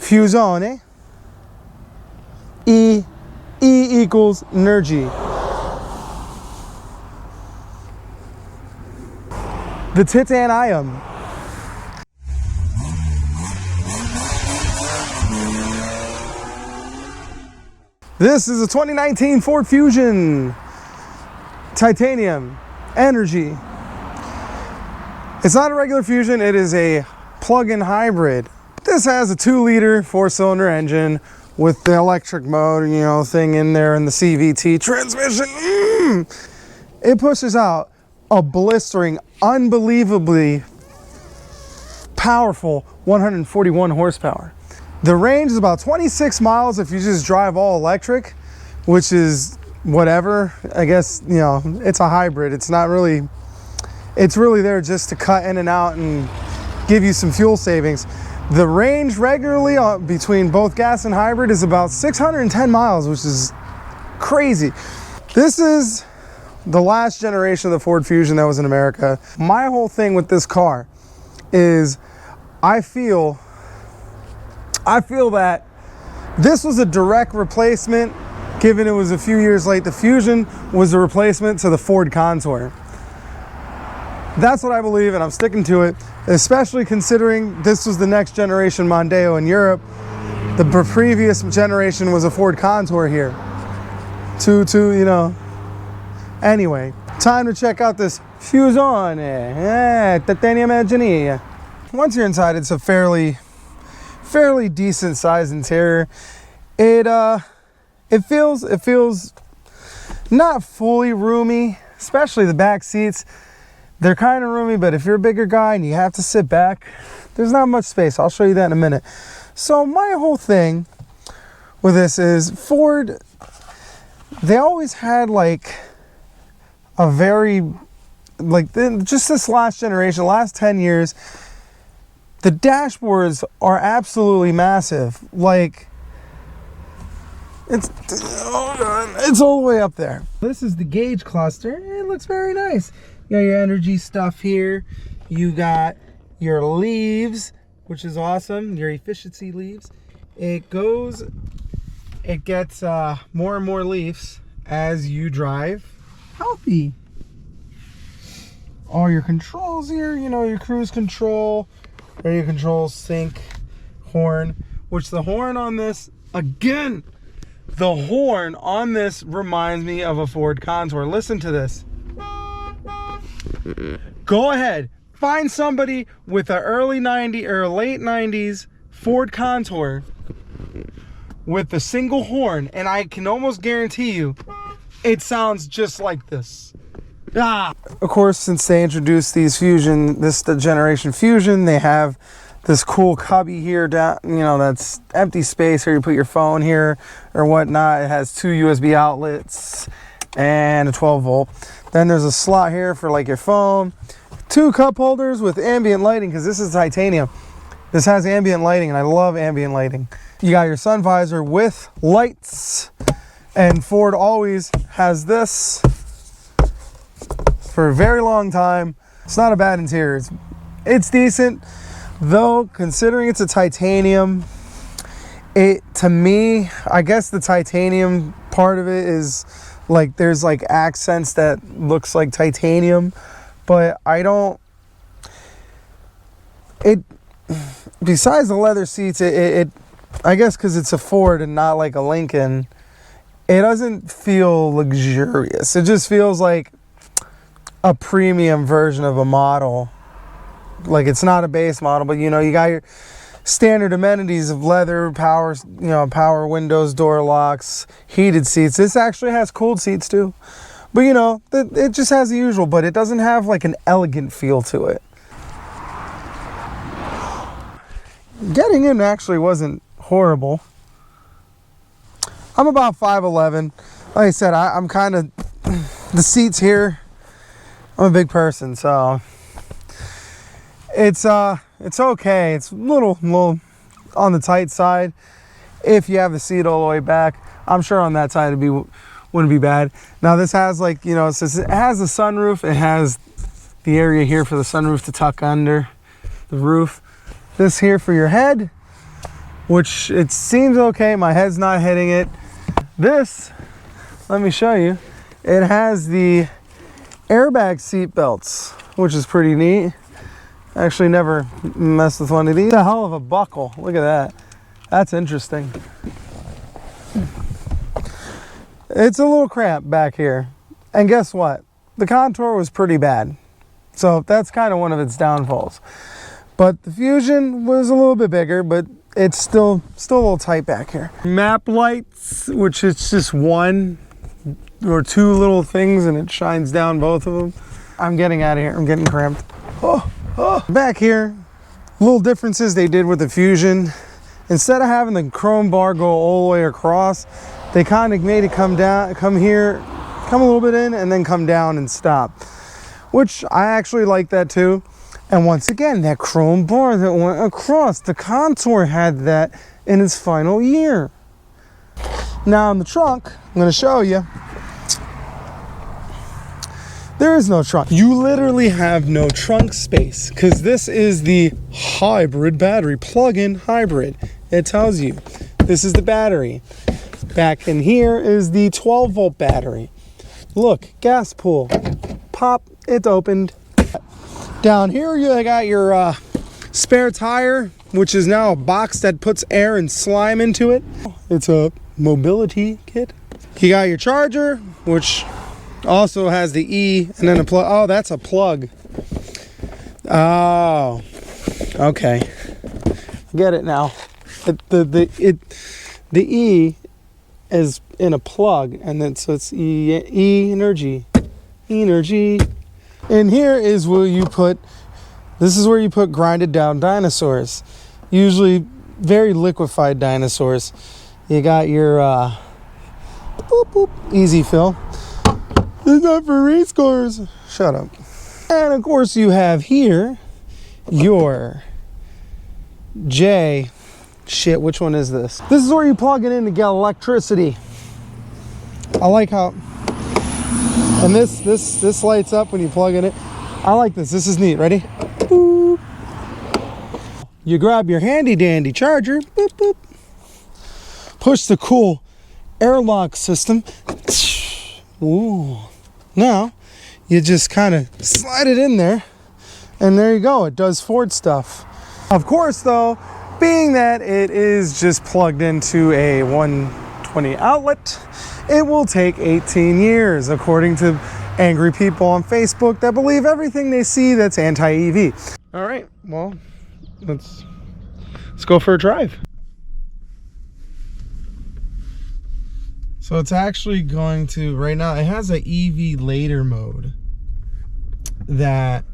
fusione. E equals energy. The titanium. This is a 2019 Ford Fusion. Titanium. Energy. It's not a regular Fusion, it is a plug-in hybrid. This has a 2-liter 4-cylinder engine with the electric mode, you know, thing in there, and the CVT transmission. It pushes out a blistering, unbelievably powerful 141 horsepower. The range is about 26 miles if you just drive all electric, which is whatever. I guess, you know, it's a hybrid. It's not really, it's really there just to cut in and out and give you some fuel savings. The range regularly between both gas and hybrid is about 610 miles, which is crazy. This is the last generation of the Ford Fusion that was in America. My whole thing with this car is I feel that this was a direct replacement, given it was a few years late. The Fusion was a replacement to the Ford Contour. That's what I believe, and I'm sticking to it, especially considering this was the next generation Mondeo in Europe. The previous generation was a Ford Contour here. You know. Anyway, time to check out this Fusione. Titanium Energy. Once you're inside, it's a fairly decent sized interior. It feels not fully roomy, especially the back seats. They're kind of roomy, but if you're a bigger guy and you have to sit back, there's not much space. I'll show you that in a minute. So my whole thing with this is Ford, they always had like a very, like just this last generation, last 10 years, the dashboards are absolutely massive. Like, it's all the way up there. This is the gauge cluster. It looks very nice. You got your energy stuff here. You got your leaves, which is awesome. Your efficiency leaves. It gets more and more leaves as you drive healthy. All your controls here, you know, your cruise control, radio control, sync, horn, which the horn on this, again, the horn on this reminds me of a Ford Contour. Listen to this. Go ahead, find somebody with an early 90s or late 90s Ford Contour with the single horn, and I can almost guarantee you it sounds just like this. Of course, since they introduced these Fusion, the generation Fusion, they have this cool cubby here down, you know, that's empty space here. You put your phone here or whatnot. It has 2 USB outlets and a 12 volt. Then there's a slot here for like your phone. 2 cup holders with ambient lighting, because this is titanium. This has ambient lighting, and I love ambient lighting. You got your sun visor with lights, and Ford always has this for a very long time. It's not a bad interior. It's decent, though, considering it's a titanium. To me, I guess the titanium part of it is like there's like accents that looks like titanium, but I don't. Besides the leather seats, I guess because it's a Ford and not like a Lincoln, it doesn't feel luxurious. It just feels like a premium version of a model. Like, it's not a base model, but you know, you got your standard amenities of leather, power, you know, power windows, door locks, heated seats. This actually has cooled seats too. But you know, it just has the usual, but it doesn't have like an elegant feel to it. Getting in actually wasn't horrible. I'm about 5'11". Like I said, I'm kind of, the seats here, I'm a big person, so it's okay. It's a little on the tight side. If you have the seat all the way back, I'm sure on that side wouldn't be bad. Now this has, like, you know, it has the sunroof. It has the area here for the sunroof to tuck under the roof. This here for your head. which it seems okay. My head's not hitting it. This, let me show you, it has the airbag seat belts, which is pretty neat. Actually never messed with one of these. A hell of a buckle. Look at that. That's interesting. It's a little cramped back here. And guess what? The Contour was pretty bad. So that's kind of one of its downfalls. But the Fusion was a little bit bigger, but it's still a little tight back here. Map lights, which is just one or two little things and it shines down both of them. I'm getting out of here. I'm getting cramped. Oh. Back here, little differences they did with the Fusion. Instead of having the chrome bar go all the way across, they kind of made it come down, come here, come a little bit in, and then come down and stop. Which I actually like that too. And once again, that chrome bar that went across, the Contour had that in its final year. Now in the trunk, I'm going to show you. There is no trunk. You literally have no trunk space because this is the hybrid battery, plug-in hybrid. It tells you this is the battery. Back in here is the 12-volt battery. Look, gas pool. Pop, it's opened. Down here you got your spare tire, which is now a box that puts air and slime into it. It's a mobility kit. You got your charger, which also has the E and then a plug. Oh, that's a plug. Oh, okay. Get it now. The E is in a plug, and then so it's E energy. And here is where you put. This is where you put grinded down dinosaurs. Usually very liquefied dinosaurs. You got your boop, boop, easy fill. It's not for race cars. Shut up. And of course you have here your J. Shit, which one is this? This is where you plug it in to get electricity. I like how, and this lights up when you plug in it. I like this. This is neat. Ready? Boop. You grab your handy dandy charger. Boop, boop. Push the cool airlock system. Ooh. Now, you just kind of slide it in there, and there you go. It does Ford stuff. Of course, though, being that it is just plugged into a 120 outlet, it will take 18 years, according to angry people on Facebook that believe everything they see that's anti-EV. All right, well, let's go for a drive. So it's actually going to, right now, it has an EV later mode that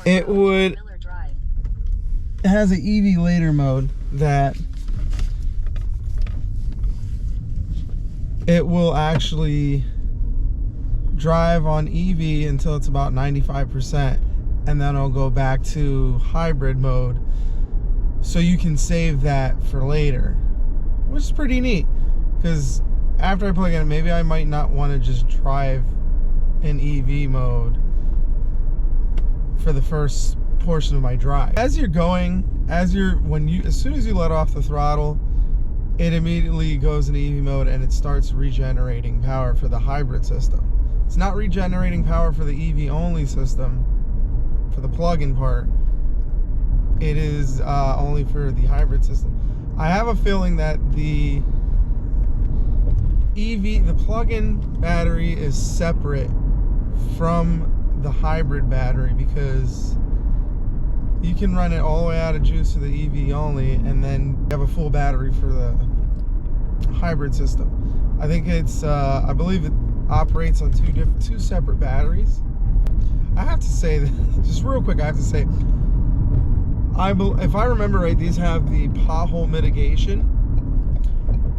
it would, it has an EV later mode that it will actually drive on EV until it's about 95%, and then it'll go back to hybrid mode. So you can save that for later, which is pretty neat, because after I plug in, maybe I might not want to just drive in EV mode for the first portion of my drive. As you're going, as soon as you let off the throttle, it immediately goes into EV mode and it starts regenerating power for the hybrid system. It's not regenerating power for the EV only system, for the plug-in part. It is only for the hybrid system. I have a feeling that the plug-in battery is separate from the hybrid battery, because you can run it all the way out of juice to the EV only, and then you have a full battery for the hybrid system. I think it's, I believe it operates on two separate batteries. I have to say that, just real quick, I have to say, if I remember right, these have the pothole mitigation,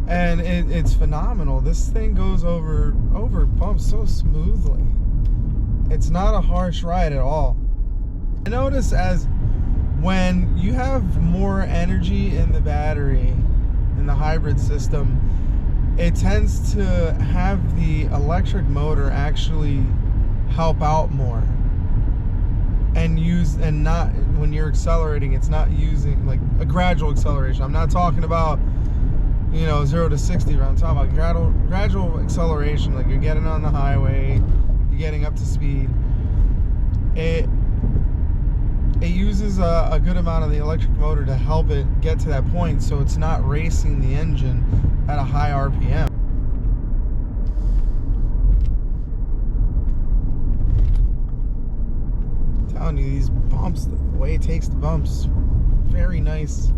and it's phenomenal. This thing goes over bumps so smoothly. It's not a harsh ride at all. I notice as when you have more energy in the battery in the hybrid system, it tends to have the electric motor actually help out more. and not, when you're accelerating, it's not using like a gradual acceleration. I'm not talking about, 0 to 60, but I'm talking about gradual acceleration. Like you're getting on the highway, you're getting up to speed. It uses a good amount of the electric motor to help it get to that point, so it's not racing the engine at a high RPM. I'm telling you, these bumps, the way it takes the bumps, very nice.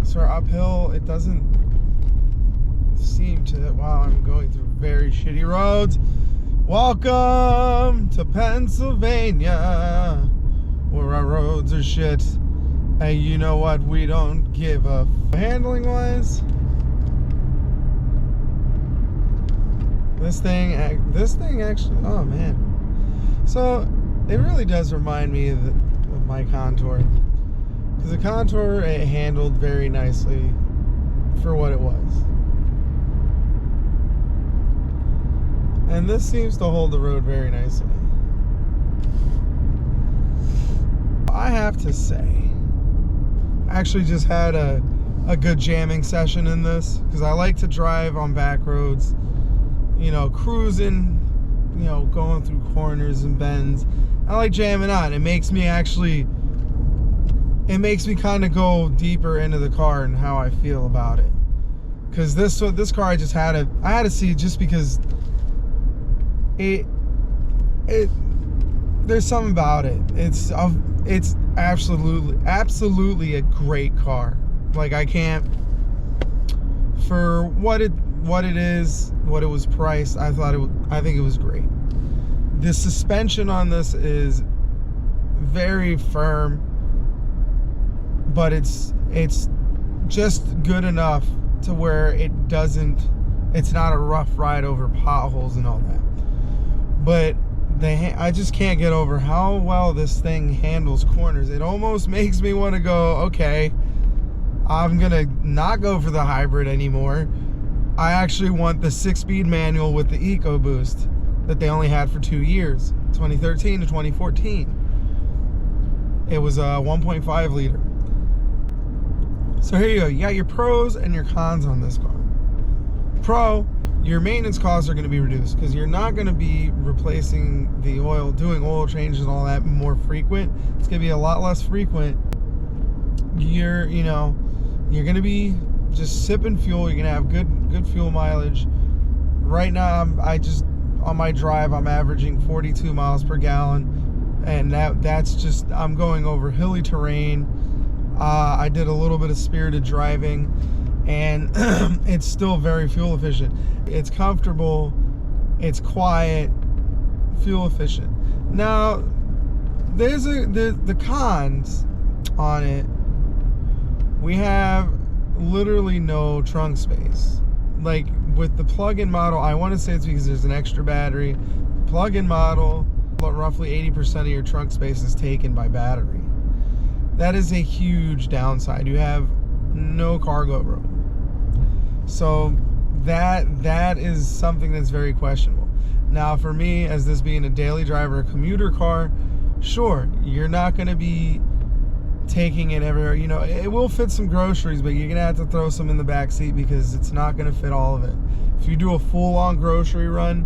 So uphill, it doesn't seem to. Wow, I'm going through very shitty roads. Welcome to Pennsylvania, where our roads are shit. Hey, you know what? We don't give a handling wise. This thing actually. Oh man. So it really does remind me of my Contour, because the Contour, it handled very nicely for what it was. And this seems to hold the road very nicely. I have to say, I actually just had a good jamming session in this, because I like to drive on back roads, cruising, going through corners and bends. I like jamming on. It makes me kind of go deeper into the car and how I feel about it. Because this car, I had to see, just because it there's something about it. It's absolutely a great car. Like, I can't, for what it is, what it was priced, I think it was great. The suspension on this is very firm, but it's just good enough to where it's not a rough ride over potholes and all that. But I just can't get over how well this thing handles corners. It almost makes me want to go, okay, I'm gonna not go for the hybrid anymore. I actually want the 6-speed manual with the EcoBoost that they only had for 2 years, 2013 to 2014. It was a 1.5 liter. So here you go. You got your pros and your cons on this car. Pro, your maintenance costs are going to be reduced, because you're not going to be replacing the oil, doing oil changes and all that more frequent. It's going to be a lot less frequent. You're going to be just sipping fuel. You're going to have good fuel mileage. Right now, on my drive, I'm averaging 42 miles per gallon, and that's just, I'm going over hilly terrain. I did a little bit of spirited driving, and it's still very fuel efficient. It's comfortable, it's quiet, fuel efficient. Now, there's the cons on it. We have literally no trunk space. Like with the plug-in model, I want to say it's because there's an extra battery. Plug-in model, roughly 80% of your trunk space is taken by battery. That is a huge downside. You have no cargo room. So that is something that's very questionable. Now, for me, as this being a daily driver, a commuter car, sure, you're not going to be taking it everywhere. It will fit some groceries, but you're going to have to throw some in the back seat, because it's not going to fit all of it. If you do a full-on grocery run,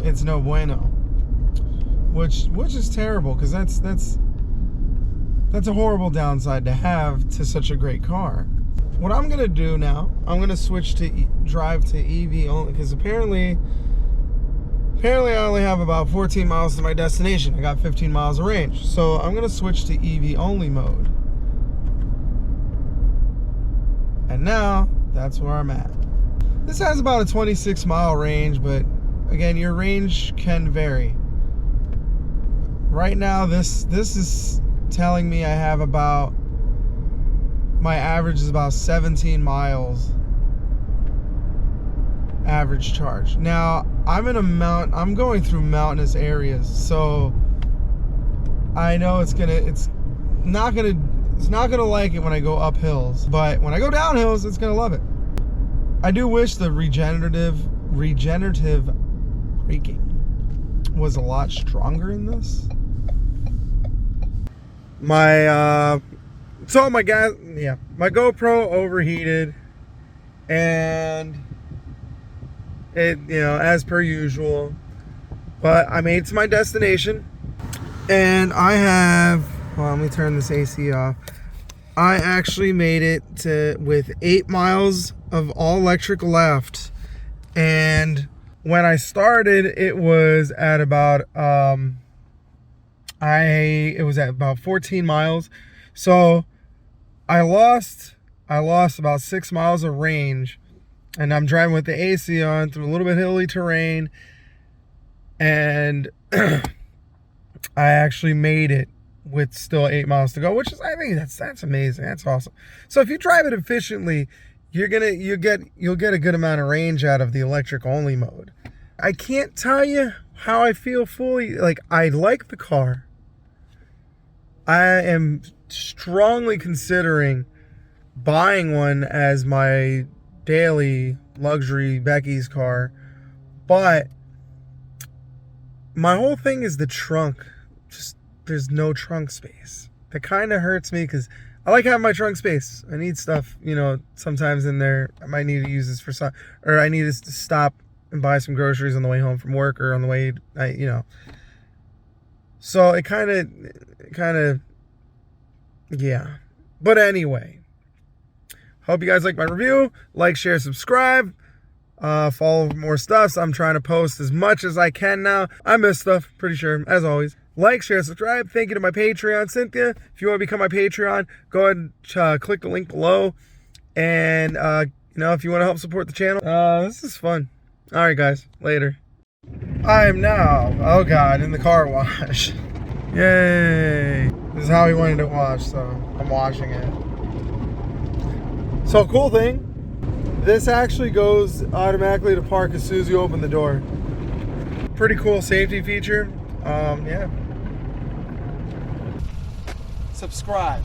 it's no bueno. Which is terrible, because that's a horrible downside to have to such a great car. What I'm gonna do now, I'm gonna switch to drive to EV only, because apparently I only have about 14 miles to my destination. I got 15 miles of range, so I'm gonna switch to EV only mode. And now that's where I'm at. This has about a 26 mile range, but again, your range can vary. Right now, this is telling me I have my average is about 17 miles average charge. Now, I'm going through mountainous areas, so I know it's not gonna like it when I go up hills, but when I go down hills, it's gonna love it. I do wish the regenerative braking was a lot stronger in this. My my GoPro overheated, and it, as per usual, but I made it to my destination, and I have, well, let me turn this AC off. I actually made it to with 8 miles of all electric left, and when I started, it was at about it was at about 14 miles. So I lost about 6 miles of range, and I'm driving with the AC on through a little bit hilly terrain, and I actually made it with still 8 miles to go, which is, I think that's amazing. That's awesome. So if you drive it efficiently, you'll get a good amount of range out of the electric only mode. I can't tell you how I feel fully. Like, I like the car. I am strongly considering buying one as my daily luxury Becky's car, but my whole thing is the trunk. Just, there's no trunk space. That kind of hurts me, because I like having my trunk space. I need stuff, sometimes in there. I might need to use this for some, or I need to stop and buy some groceries on the way home from work, or on the way, So it kind of, yeah. But anyway, hope you guys like my review. Like, share, subscribe. Follow more stuff. So I'm trying to post as much as I can now. I miss stuff, pretty sure, as always. Like, share, subscribe. Thank you to my Patreon, Cynthia. If you want to become my Patreon, go ahead and click the link below. And, if you want to help support the channel, this is fun. All right, guys. Later. I am now, oh God, in the car wash. Yay. This is how he wanted it washed, so I'm washing it. So, cool thing, this actually goes automatically to park as soon as you open the door. Pretty cool safety feature. Yeah. Subscribe.